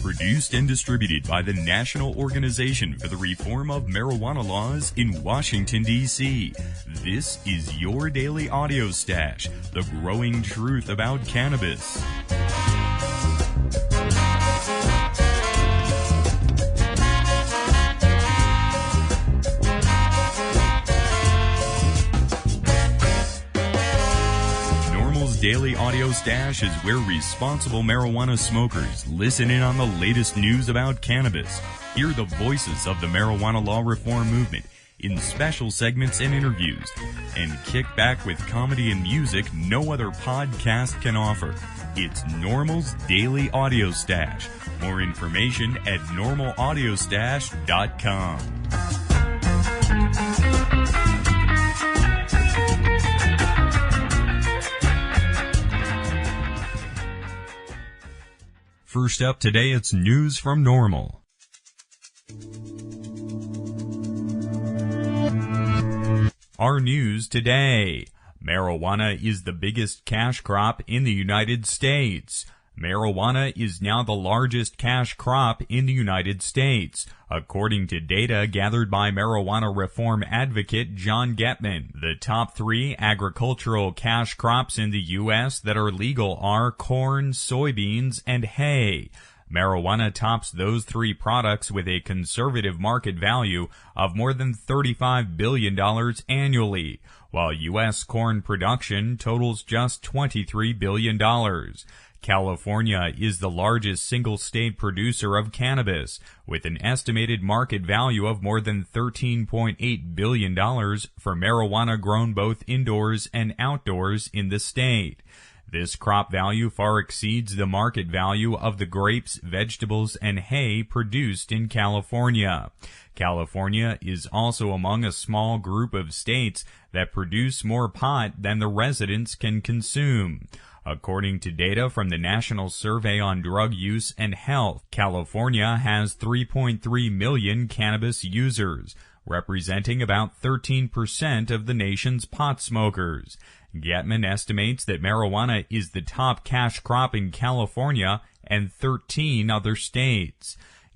Produced and distributed by the National Organization for the Reform of Marijuana Laws in Washington, D.C. This is your daily audio stash, the growing truth about cannabis. Daily Audio Stash is where responsible marijuana smokers listen in on the latest news about cannabis, hear the voices of the marijuana law reform movement in special segments and interviews, and kick back with comedy and music no other podcast can offer. It's NORML's Daily Audio Stash. More information at normalaudiostash.com. First up today, it's news from NORML. Our news today. Marijuana is the biggest cash crop in the United States. Marijuana is now the largest cash crop in the United States, according to data gathered by marijuana reform advocate John Getman. The top three agricultural cash crops in the U.S. that are legal are corn, soybeans, and hay. Marijuana tops those three products with a conservative market value of more than $35 billion annually, while U.S. corn production totals just $23 billion. California is the largest single-state producer of cannabis, with an estimated market value of more than $13.8 billion for marijuana grown both indoors and outdoors in the state. This crop value far exceeds the market value of the grapes, vegetables, and hay produced in California. California is also among a small group of states that produce more pot than the residents can consume. According to data from the National Survey on Drug Use and Health, California has 3.3 million cannabis users, representing about 13% of the nation's pot smokers. Getman estimates that marijuana is the top cash crop in California and 13 other states.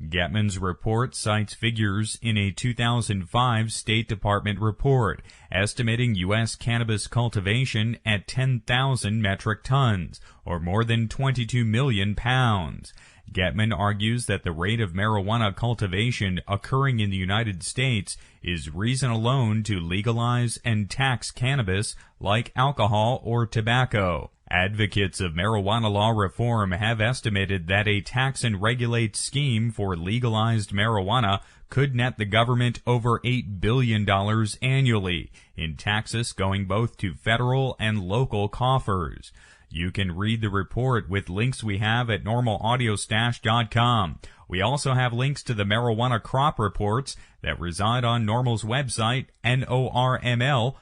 Getman's report cites figures in a 2005 State Department report, estimating U.S. cannabis cultivation at 10,000 metric tons, or more than 22 million pounds. Getman argues that the rate of marijuana cultivation occurring in the United States is reason alone to legalize and tax cannabis like alcohol or tobacco. Advocates of marijuana law reform have estimated that a tax and regulate scheme for legalized marijuana could net the government over $8 billion annually, in taxes going both to federal and local coffers. You can read the report with links we have at normalaudiostash.com. We also have links to the marijuana crop reports that reside on NORML's website, NORML.org.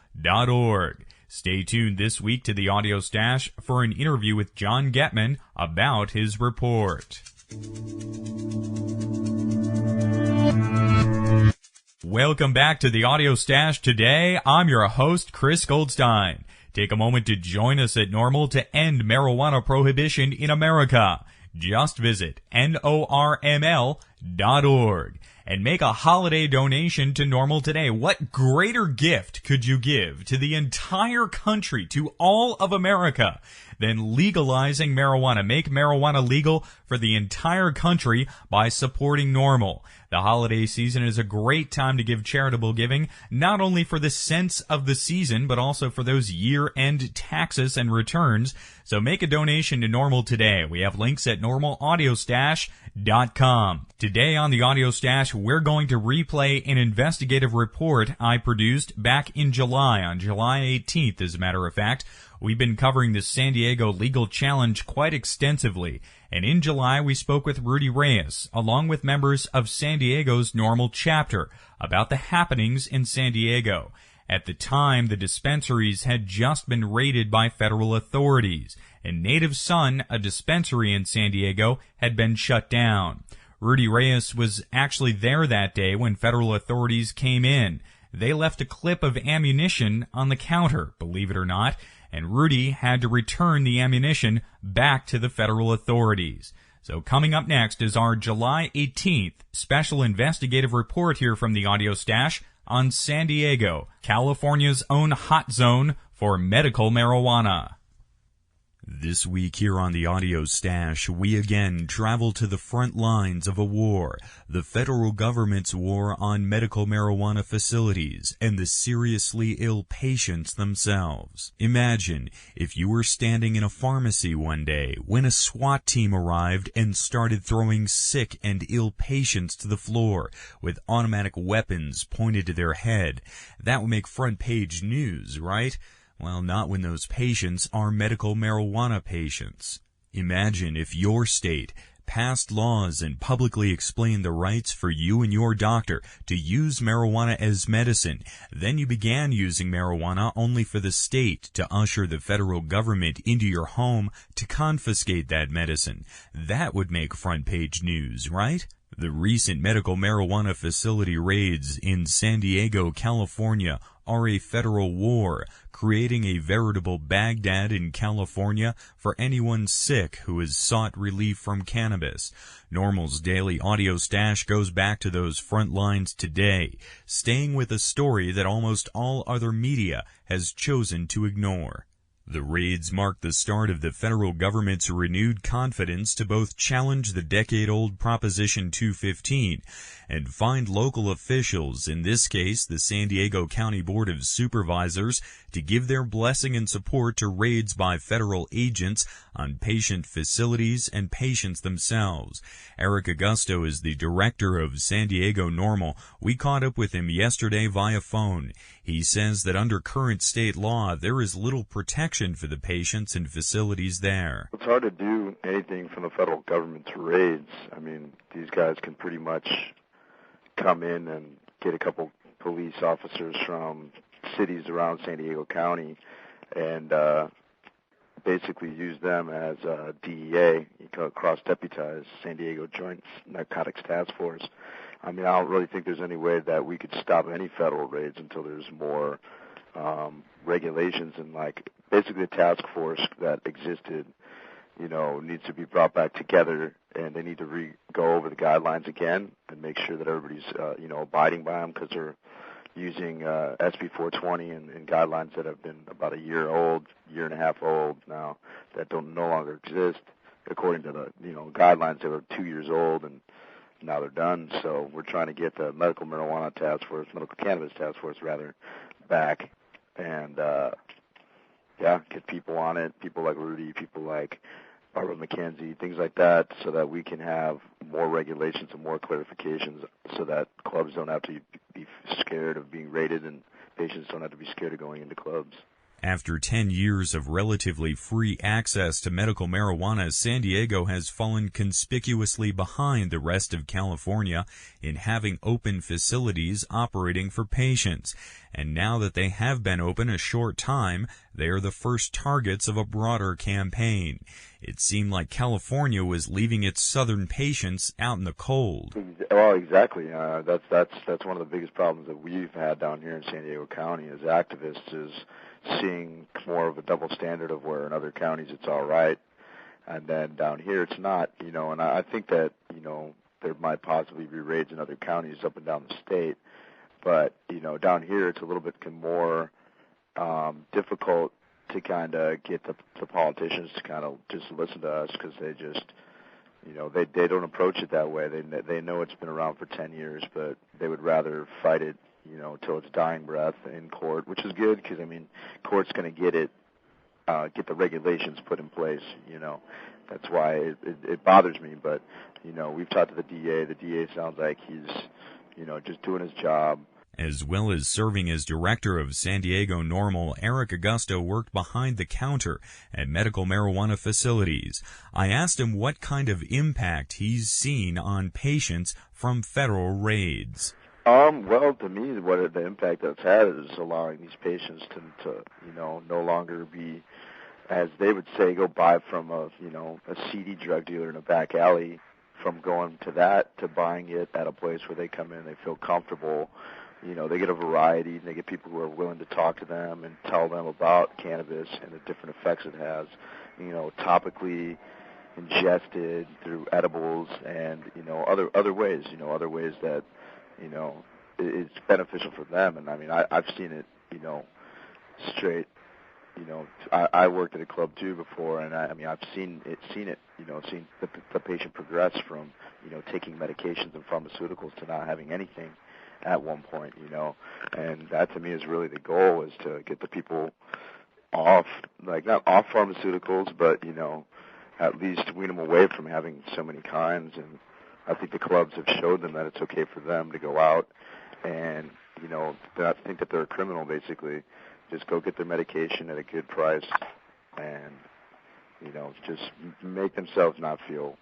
Stay tuned this week to the Audio Stash for an interview with John Getman about his report. Welcome back to the Audio Stash. Today, I'm your host, Chris Goldstein. Take a moment to join us at NORML to end marijuana prohibition in America. Just visit NORML.org and make a holiday donation to NORML today. What greater gift could you give to the entire country, to all of America, than legalizing marijuana? Make marijuana legal for the entire country by supporting NORML. The holiday season is a great time to give charitable giving, not only for the sense of the season, but also for those year-end taxes and returns. So make a donation to NORML today. We have links at normalaudiostash.com. Today on the Audio Stash, we're going to replay an investigative report I produced back in July, on July 18th, as a matter of fact. We've been covering the San Diego legal challenge quite extensively, and in July we spoke with Rudy Reyes, along with members of San Diego's NORML chapter, about the happenings in San Diego. At the time, the dispensaries had just been raided by federal authorities, and Native Sun, a dispensary in San Diego, had been shut down. Rudy Reyes was actually there that day when federal authorities came in. They left a clip of ammunition on the counter, believe it or not, and Rudy had to return the ammunition back to the federal authorities. So coming up next is our July 18th special investigative report here from the Audio Stash on San Diego, California's own hot zone for medical marijuana. This week here on the Audio Stash, we again travel to the front lines of a war, the federal government's war on medical marijuana facilities and the seriously ill patients themselves. Imagine if you were standing in a pharmacy one day when a SWAT team arrived and started throwing sick and ill patients to the floor with automatic weapons pointed to their head. That would make front page news, right? Well, not when those patients are medical marijuana patients. Imagine if your state passed laws and publicly explained the rights for you and your doctor to use marijuana as medicine. Then you began using marijuana only for the state to usher the federal government into your home to confiscate that medicine. That would make front page news, right? The recent medical marijuana facility raids in San Diego, California are a federal war, creating a veritable Baghdad in California for anyone sick who has sought relief from cannabis. NORML's daily Audio Stash goes back to those front lines today, staying with a story that almost all other media has chosen to ignore. The raids mark the start of the federal government's renewed confidence to both challenge the decade-old Proposition 215 and find local officials, in this case the San Diego County Board of Supervisors, to give their blessing and support to raids by federal agents on patient facilities and patients themselves. Eric Augusto is the director of San Diego NORML. We caught up with him yesterday via phone. He says that under current state law, there is little protection for the patients and facilities there. It's hard to do anything from the federal government's raids. I mean, these guys can pretty much come in and get a couple police officers from cities around San Diego County and basically use them as DEA, cross-deputize, San Diego Joint Narcotics Task Force. I mean, I don't really think there's any way that we could stop any federal raids until there's more regulations, and like basically the task force that existed, needs to be brought back together, and they need to go over the guidelines again and make sure that everybody's, abiding by them, because they're using SB 420 and guidelines that have been about a year and a half old now, that no longer exist. According to the, guidelines, they were 2 years old, and now they're done. So we're trying to get the medical cannabis task force back, and get people on it, people like Rudy, people like Barbara McKenzie, things like that, so that we can have more regulations and more clarifications, so that clubs don't have to be scared of being raided, and patients don't have to be scared of going into clubs. After 10 years of relatively free access to medical marijuana, San Diego has fallen conspicuously behind the rest of California in having open facilities operating for patients. And now that they have been open a short time, they are the first targets of a broader campaign. It seemed like California was leaving its southern patients out in the cold. Well, exactly. That's one of the biggest problems that we've had down here in San Diego County as activists, is seeing more of a double standard of where in other counties it's all right, and then down here it's not, and I think that, there might possibly be raids in other counties up and down the state, but, down here it's a little bit more difficult to kind of get the politicians to kind of just listen to us, because they just, they don't approach it that way. They know it's been around for 10 years, but they would rather fight it, till its dying breath in court, which is good, because, court's going to get the regulations put in place, That's why it bothers me, but, we've talked to the DA. The DA sounds like he's, just doing his job. As well as serving as director of San Diego NORML, Eric Augusto worked behind the counter at medical marijuana facilities. I asked him what kind of impact he's seen on patients from federal raids. Well, to me, what the impact that's had is allowing these patients to no longer be, as they would say, go buy from a seedy drug dealer in a back alley, from going to that to buying it at a place where they come in, they feel comfortable. They get a variety, and they get people who are willing to talk to them and tell them about cannabis and the different effects it has, topically, ingested through edibles and, other ways, other ways that, it's beneficial for them. And I mean, I've seen it, straight. I worked at a club too before, and I've seen it, seen the patient progress from, taking medications and pharmaceuticals to not having anything at one point, and that to me is really the goal, is to get the people off, like not off pharmaceuticals, but, at least wean them away from having so many kinds. And I think the clubs have showed them that it's okay for them to go out and, not think that they're a criminal, basically. Just go get their medication at a good price and, just make themselves not feel,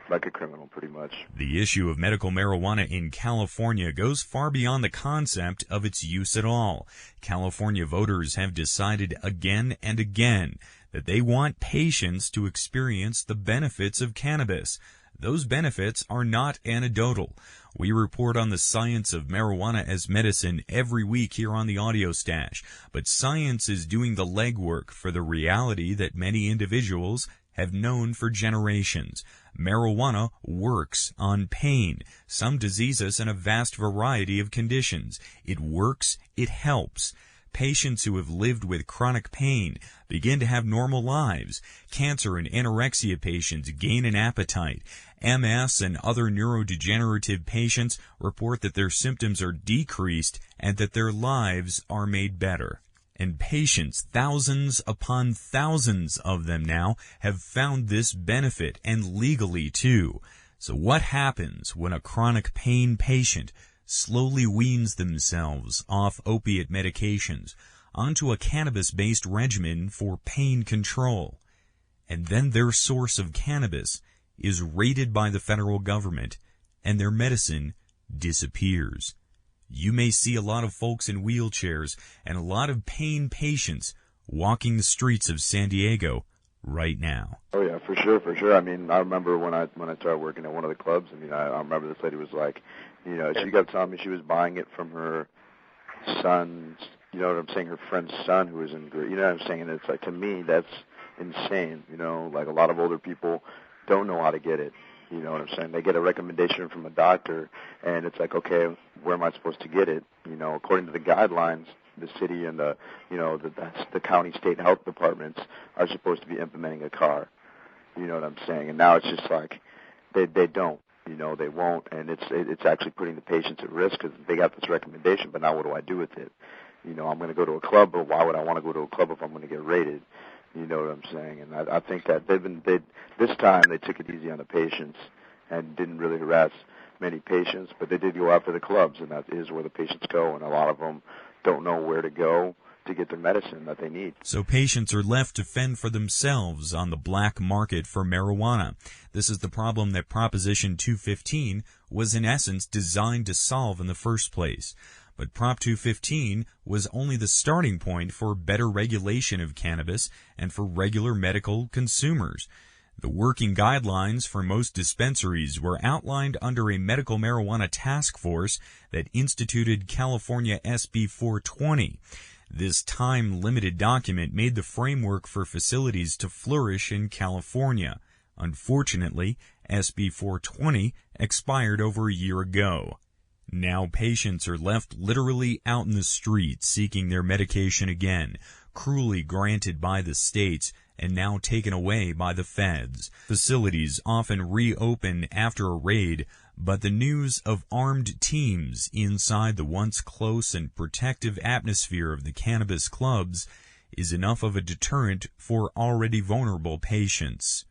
like a criminal, pretty much. The issue of medical marijuana in California goes far beyond the concept of its use at all. California voters have decided again and again that they want patients to experience the benefits of cannabis. Those benefits are not anecdotal. We report on the science of marijuana as medicine every week here on the Audio Stash, but science is doing the legwork for the reality that many individuals have known for generations. Marijuana works on pain, some diseases, and a vast variety of conditions. It works, it helps. Patients who have lived with chronic pain begin to have normal lives. Cancer and anorexia patients gain an appetite. MS and other neurodegenerative patients report that their symptoms are decreased and that their lives are made better. And patients, thousands upon thousands of them now, have found this benefit, and legally too. So what happens when a chronic pain patient slowly weans themselves off opiate medications onto a cannabis-based regimen for pain control? And then their source of cannabis is raided by the federal government, and their medicine disappears. You may see a lot of folks in wheelchairs and a lot of pain patients walking the streets of San Diego right now. Oh yeah, for sure. I mean, I remember when I started working at one of the clubs. I mean, I remember this lady was like, she kept telling me she was buying it from her son's, her friend's son who was in, what I'm saying? And it's like, to me, that's insane. Like a lot of older people don't know how to get it. You know what I'm saying? They get a recommendation from a doctor, and it's like, okay, where am I supposed to get it? According to the guidelines, the city and the county, state health departments are supposed to be implementing a car. You know what I'm saying? And now it's just like they don't. They won't, and it's actually putting the patients at risk because they got this recommendation, but now what do I do with it? I'm going to go to a club, but why would I want to go to a club if I'm going to get raided? You know what I'm saying? And I think that this time they took it easy on the patients and didn't really harass many patients, but they did go after the clubs, and that is where the patients go, and a lot of them don't know where to go to get the medicine that they need. So patients are left to fend for themselves on the black market for marijuana. This is the problem that Proposition 215 was in essence designed to solve in the first place. But Prop 215 was only the starting point for better regulation of cannabis and for regular medical consumers. The working guidelines for most dispensaries were outlined under a medical marijuana task force that instituted California SB 420. This time-limited document made the framework for facilities to flourish in California. Unfortunately, SB 420 expired over a year ago. Now patients are left literally out in the streets seeking their medication again, cruelly granted by the states and now taken away by the feds. Facilities often reopen after a raid, but the news of armed teams inside the once close and protective atmosphere of the cannabis clubs is enough of a deterrent for already vulnerable patients.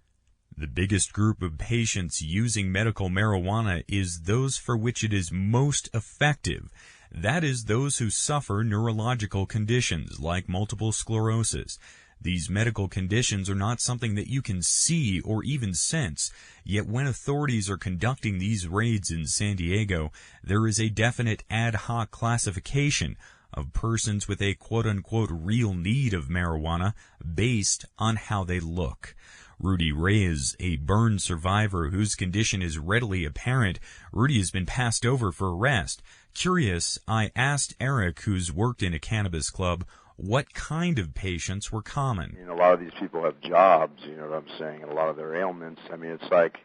The biggest group of patients using medical marijuana is those for which it is most effective. That is, those who suffer neurological conditions like multiple sclerosis. These medical conditions are not something that you can see or even sense, yet when authorities are conducting these raids in San Diego, there is a definite ad hoc classification of persons with a quote-unquote real need of marijuana based on how they look. Rudy Reyes, a burn survivor whose condition is readily apparent. Rudy has been passed over for arrest. Curious, I asked Eric, who's worked in a cannabis club, what kind of patients were common. A lot of these people have jobs, you know what I'm saying, and a lot of their ailments. I mean, it's like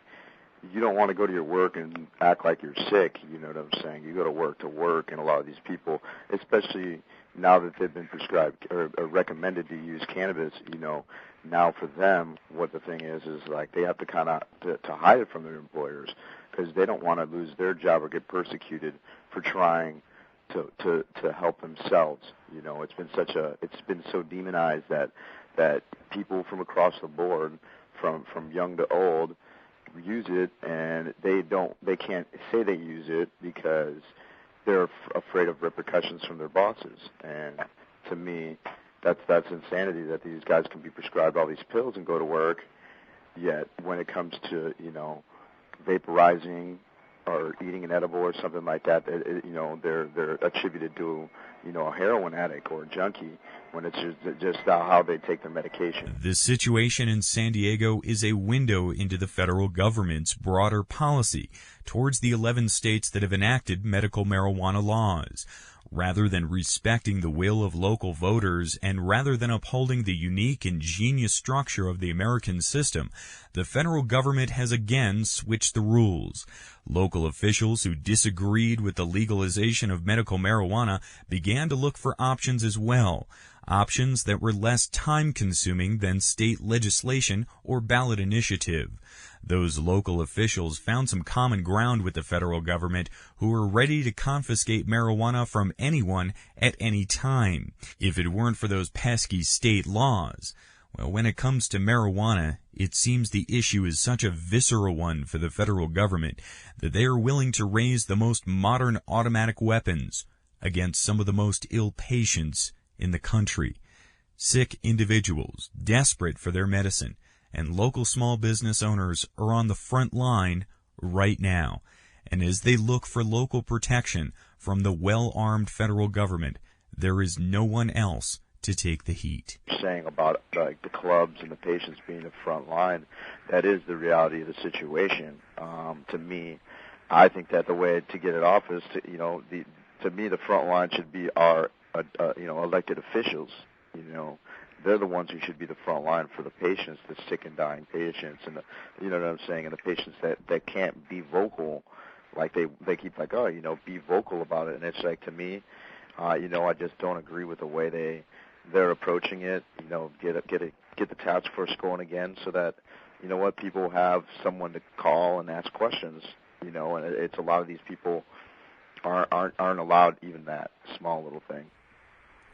you don't want to go to your work and act like you're sick, you know what I'm saying. You go to work, and a lot of these people, especially now that they've been prescribed or recommended to use cannabis, you know, now for them, what the thing is like they have to kind of to hide it from their employers because they don't want to lose their job or get persecuted for trying to help themselves. You know, it's been so demonized that people from across the board, from young to old, use it, and they can't say they use it because they're afraid of repercussions from their bosses. And to me, that's insanity that these guys can be prescribed all these pills and go to work, yet when it comes to, you know, vaporizing or eating an edible or something like that, you know, they're attributed to, you know, a heroin addict or a junkie when it's just how they take their medication. The situation in San Diego is a window into the federal government's broader policy towards the 11 states that have enacted medical marijuana laws. Rather than respecting the will of local voters and rather than upholding the unique and genius structure of the American system, the federal government has again switched the rules. Local officials who disagreed with the legalization of medical marijuana began to look for options as well, options that were less time-consuming than state legislation or ballot initiative. Those local officials found some common ground with the federal government, who were ready to confiscate marijuana from anyone at any time, if it weren't for those pesky state laws. Well, when it comes to marijuana, it seems the issue is such a visceral one for the federal government that they are willing to raise the most modern automatic weapons against some of the most ill patients in the country. Sick individuals, desperate for their medicine, and local small business owners are on the front line right now. And as they look for local protection from the well-armed federal government, there is no one else to take the heat. Saying about like the clubs and the patients being the front line, that is the reality of the situation. To me, I think that the way to get it off is to, you know, to me the front line should be our you know, elected officials. You know, they're the ones who should be the front line for the patients, the sick and dying patients, and you know what I'm saying, and the patients that can't be vocal, like they keep like, oh, you know, be vocal about it, and it's like, to me, you know, I just don't agree with the way they're approaching it. You know, get the task force going again, so that, you know what, people have someone to call and ask questions. You know, and it's a lot of these people aren't allowed even that small little thing.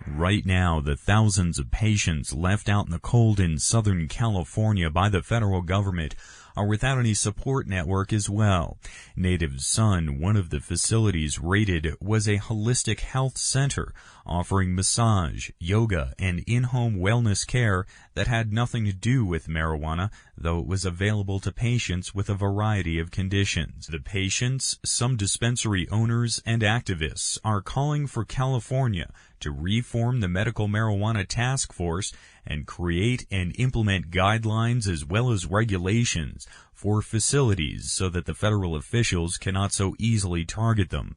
Right now, the thousands of patients left out in the cold in Southern California by the federal government are without any support network as well. Native Sun, one of the facilities raided, was a holistic health center offering massage, yoga, and in-home wellness care that had nothing to do with marijuana, though it was available to patients with a variety of conditions. The patients, some dispensary owners, and activists are calling for California to reform the Medical Marijuana Task Force and create and implement guidelines as well as regulations for facilities so that the federal officials cannot so easily target them.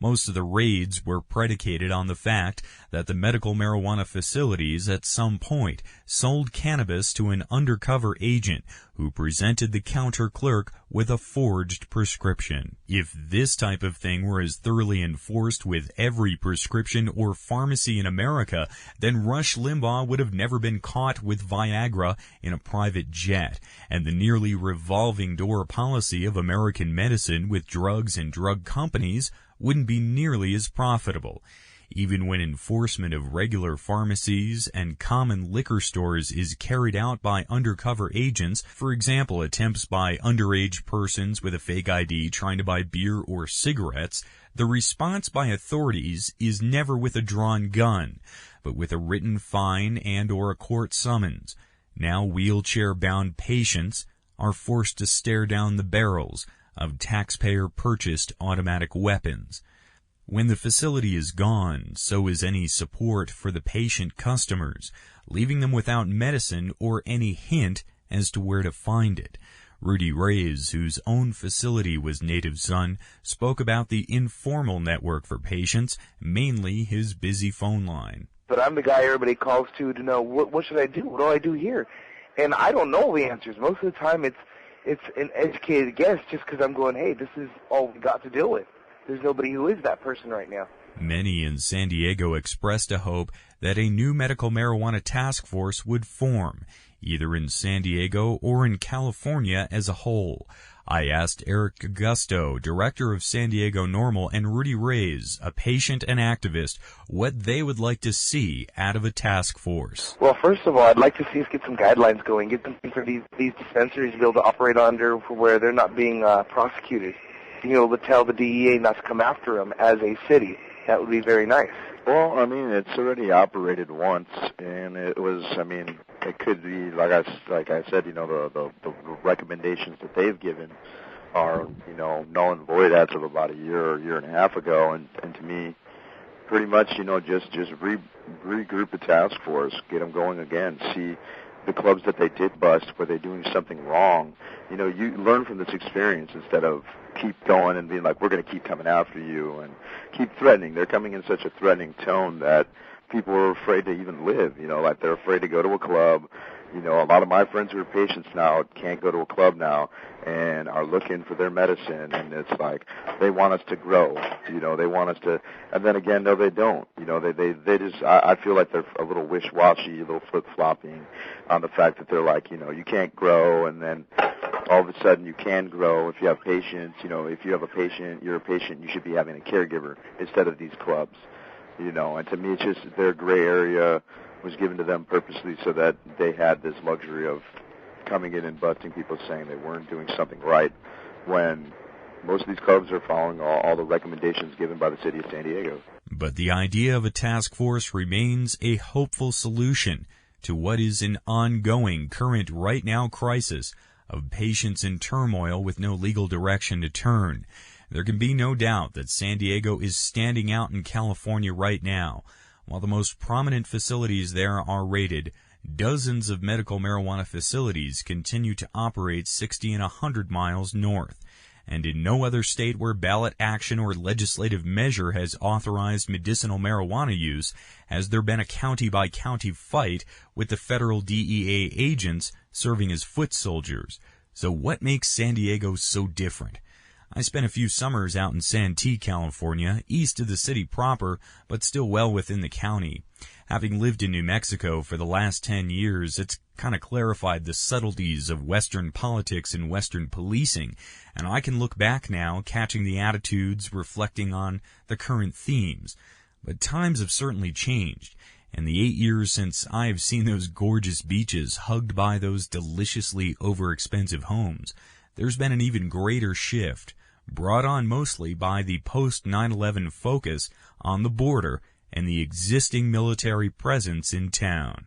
Most of the raids were predicated on the fact that the medical marijuana facilities at some point sold cannabis to an undercover agent who presented the counter clerk with a forged prescription. If this type of thing were as thoroughly enforced with every prescription or pharmacy in America, then Rush Limbaugh would have never been caught with Viagra in a private jet, and the nearly revolving door policy of American medicine with drugs and drug companies wouldn't be nearly as profitable. Even when enforcement of regular pharmacies and common liquor stores is carried out by undercover agents, for example, attempts by underage persons with a fake ID trying to buy beer or cigarettes, the response by authorities is never with a drawn gun, but with a written fine and or a court summons. Now wheelchair-bound patients are forced to stare down the barrels of taxpayer-purchased automatic weapons. When the facility is gone, so is any support for the patient customers, leaving them without medicine or any hint as to where to find it. Rudy Reyes, whose own facility was Native Son, spoke about the informal network for patients, mainly his busy phone line. but I'm the guy everybody calls to know what should I do? What do I do here? And I don't know the answers. Most of the time it's an educated guess just because I'm going, hey, this is all we got to deal with. There's nobody who is that person right now. Many in San Diego expressed a hope that a new medical marijuana task force would form, either in San Diego or in California as a whole. I asked Eric Augusto, director of San Diego NORML, and Rudy Reyes, a patient and activist, what they would like to see out of a task force. Well, first of all, I'd like to see us get some guidelines going, get something for these dispensaries to be able to operate under where they're not being prosecuted. Being able to tell the DEA not to come after them as a city. That would be very nice. Well, I mean, it's already operated once, and it was, I mean, it could be, like I said, you know, the recommendations that they've given are, you know, null and void as of about a year and a half ago, and to me, pretty much, you know, just regroup the task force, get them going again, see the clubs that they did bust, were they doing something wrong? You know, you learn from this experience instead of keep going and being like, we're going to keep coming after you and keep threatening. They're coming in such a threatening tone that people are afraid to even live, you know, like they're afraid to go to a club. You know, a lot of my friends who are patients now can't go to a club now and are looking for their medicine, and it's like they want us to grow, you know, they want us to, and then again, no, they don't. You know, they just, I feel like they're a little wish-washy, a little flip-flopping on the fact that they're like, you know, you can't grow, and then all of a sudden you can grow if you have patients. You know, if you have a patient, you're a patient, you should be having a caregiver instead of these clubs, you know, and to me it's just their gray area was given to them purposely so that they had this luxury of coming in and busting people saying they weren't doing something right when most of these clubs are following all the recommendations given by the city of San Diego. But the idea of a task force remains a hopeful solution to what is an ongoing, current, right now crisis of patients in turmoil with no legal direction to turn. There can be no doubt that San Diego is standing out in California right now. While the most prominent facilities there are raided, dozens of medical marijuana facilities continue to operate 60 and 100 miles north. And in no other state where ballot action or legislative measure has authorized medicinal marijuana use has there been a county-by-county fight with the federal DEA agents serving as foot soldiers. So what makes San Diego so different? I spent a few summers out in Santee, California, east of the city proper, but still well within the county. Having lived in New Mexico for the last 10 years, it's kind of clarified the subtleties of Western politics and Western policing, and I can look back now, catching the attitudes, reflecting on the current themes. But times have certainly changed. In the 8 years since I have seen those gorgeous beaches hugged by those deliciously overexpensive homes, there's been an even greater shift, brought on mostly by the post-9/11 focus on the border and the existing military presence in town.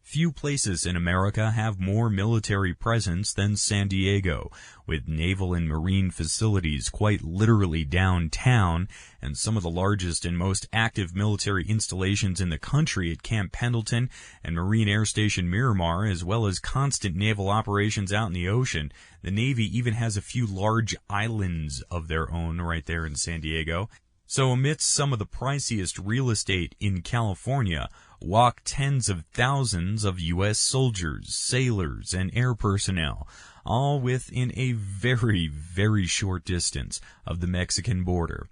Few places in America have more military presence than San Diego, with naval and marine facilities quite literally downtown, and some of the largest and most active military installations in the country at Camp Pendleton and Marine Air Station Miramar, as well as constant naval operations out in the ocean. The Navy even has a few large islands of their own right there in San Diego. So amidst some of the priciest real estate in California, walk tens of thousands of U.S. soldiers, sailors, and air personnel, all within a very, very short distance of the Mexican border.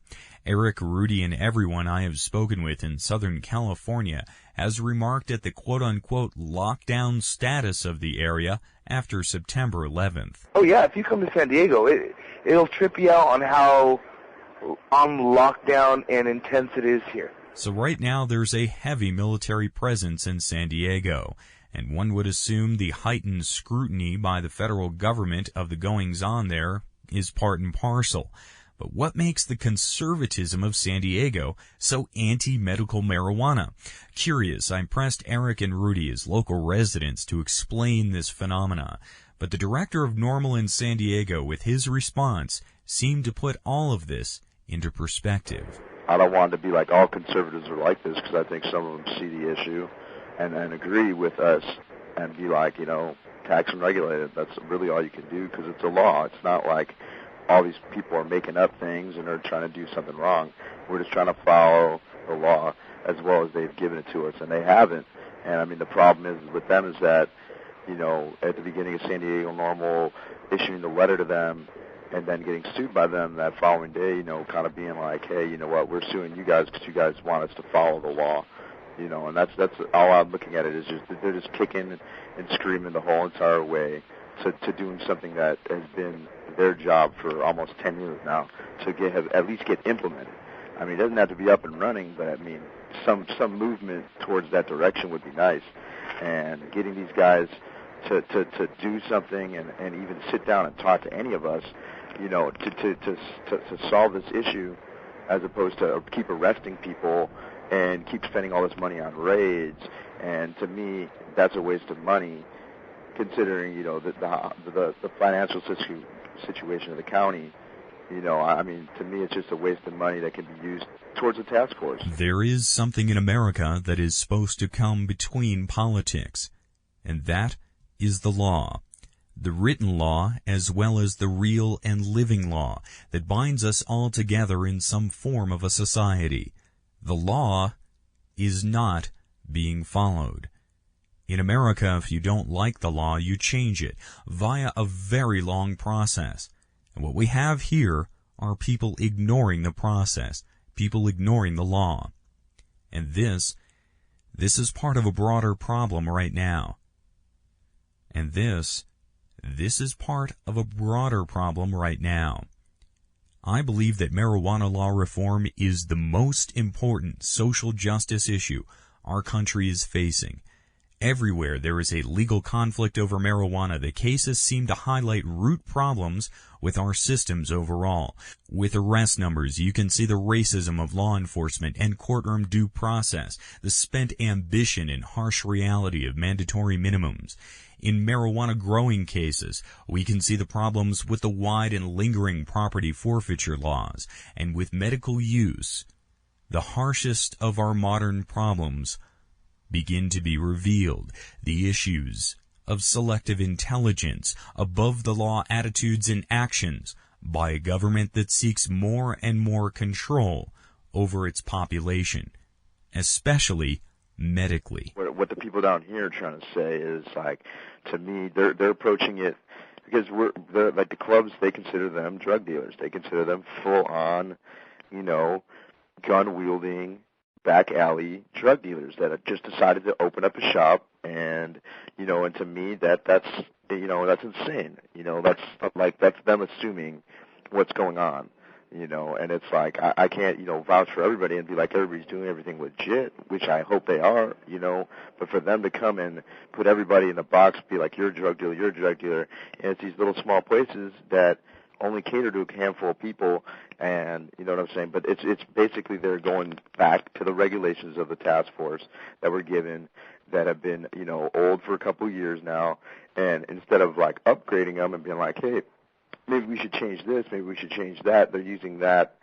Eric, Rudy, and everyone I have spoken with in Southern California has remarked at the quote-unquote lockdown status of the area after September 11th. Oh, yeah, if you come to San Diego, it'll trip you out on how on lockdown and intense it is here. So right now there's a heavy military presence in San Diego, and one would assume the heightened scrutiny by the federal government of the goings-on there is part and parcel. But what makes the conservatism of San Diego so anti-medical marijuana? Curious, I pressed Eric and Rudy as local residents to explain this phenomena, but the director of NORML in San Diego, with his response, seemed to put all of this into perspective. I don't want to be like all conservatives are like this, because I think some of them see the issue and agree with us and be like, you know, tax and regulate it. That's really all you can do, because it's a law. It's not like all these people are making up things and are trying to do something wrong. We're just trying to follow the law. as well as they've given it to us, and they haven't. And I mean, the problem is with them is that, you know, at the beginning of San Diego NORML issuing the letter to them and then getting sued by them that following day, you know, kind of being like, hey, you know what, we're suing you guys because you guys want us to follow the law, you know, and that's all I'm looking at it is just they're just kicking and screaming the whole entire way to doing something that has been their job for almost 10 years now to at least get implemented. I mean, it doesn't have to be up and running, but I mean, some movement towards that direction would be nice. And getting these guys to do something and even sit down and talk to any of us, you know, to solve this issue, as opposed to keep arresting people and keep spending all this money on raids. And to me, that's a waste of money, considering, you know, the financial situation of the county. You know, I mean, to me, it's just a waste of money that can be used towards a task force. There is something in America that is supposed to come between politics, and that is the law. The written law as well as the real and living law that binds us all together in some form of a society. The law is not being followed. In America, if you don't like the law, you change it via a very long process. And what we have here are people ignoring the process, people ignoring the law. And this is part of a broader problem right now. And this is part of a broader problem right now. I believe that marijuana law reform is the most important social justice issue our country is facing. Everywhere there is a legal conflict over marijuana, the cases seem to highlight root problems with our systems overall. With arrest numbers, you can see the racism of law enforcement and courtroom due process, the spent ambition and harsh reality of mandatory minimums. In marijuana growing cases, we can see the problems with the wide and lingering property forfeiture laws. And with medical use, the harshest of our modern problems begin to be revealed. The issues of selective intelligence, above-the-law attitudes and actions by a government that seeks more and more control over its population, especially medically. What the people down here are trying to say is, like, to me, they're approaching it because like the clubs, they consider them drug dealers. They consider them full-on, you know, gun-wielding, back alley drug dealers that have just decided to open up a shop, and, you know, and to me that's you know, that's insane. You know, that's them assuming what's going on, you know, and it's like I can't, you know, vouch for everybody and be like everybody's doing everything legit, which I hope they are, you know, but for them to come and put everybody in a box, be like, you're a drug dealer, and it's these little small places that only cater to a handful of people, and you know what I'm saying? But it's basically they're going back to the regulations of the task force that were given, that have been, you know, old for a couple of years now, and instead of like upgrading them and being like, hey, maybe we should change this, maybe we should change that, they're using that,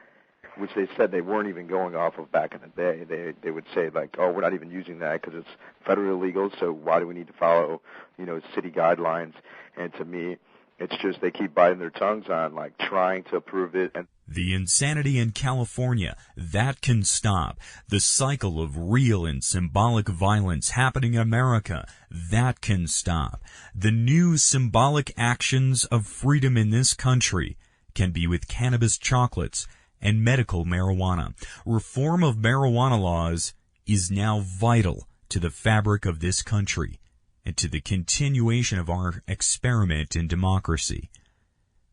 which they said they weren't even going off of back in the day. They would say like, oh, we're not even using that because it's federally illegal, so why do we need to follow, you know, city guidelines? And to me, it's just they keep biting their tongues on, like, trying to approve it. And the insanity in California, that can stop. The cycle of real and symbolic violence happening in America, that can stop. The new symbolic actions of freedom in this country can be with cannabis chocolates and medical marijuana. Reform of marijuana laws is now vital to the fabric of this country and to the continuation of our experiment in democracy.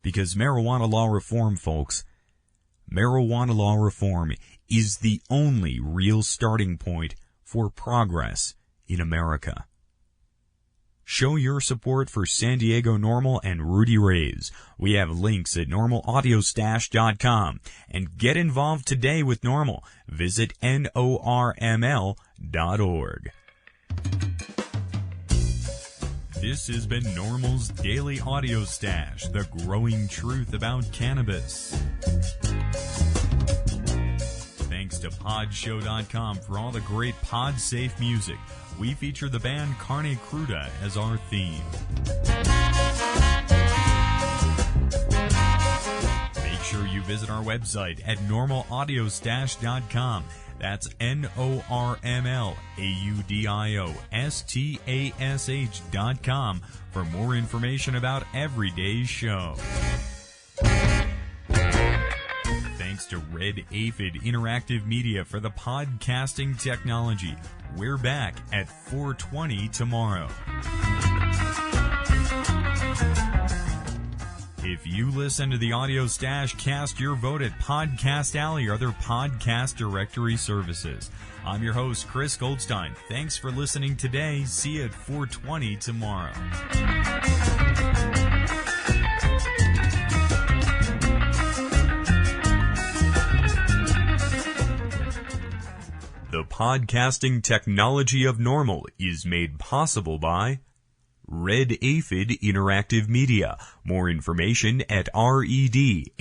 Because marijuana law reform, folks, marijuana law reform is the only real starting point for progress in America. Show your support for San Diego NORML and Rudy Rays. We have links at normalaudiostash.com. And get involved today with NORML. Visit NORML.org. This has been NORML's Daily Audio Stash, the growing truth about cannabis. Thanks to Podshow.com for all the great pod-safe music. We feature the band Carne Cruda as our theme. Make sure you visit our website at normalaudiostash.com That's NORMLAUDIOSTASH.com for more information about every day's show. Thanks to Red Aphid Interactive Media for the podcasting technology. We're back at 4:20 tomorrow. If you listen to the Audio Stash, cast your vote at Podcast Alley or other podcast directory services. I'm your host, Chris Goldstein. Thanks for listening today. See you at 4:20 tomorrow. The podcasting technology of NORML is made possible by Red Aphid Interactive Media. More information at redaphid.com.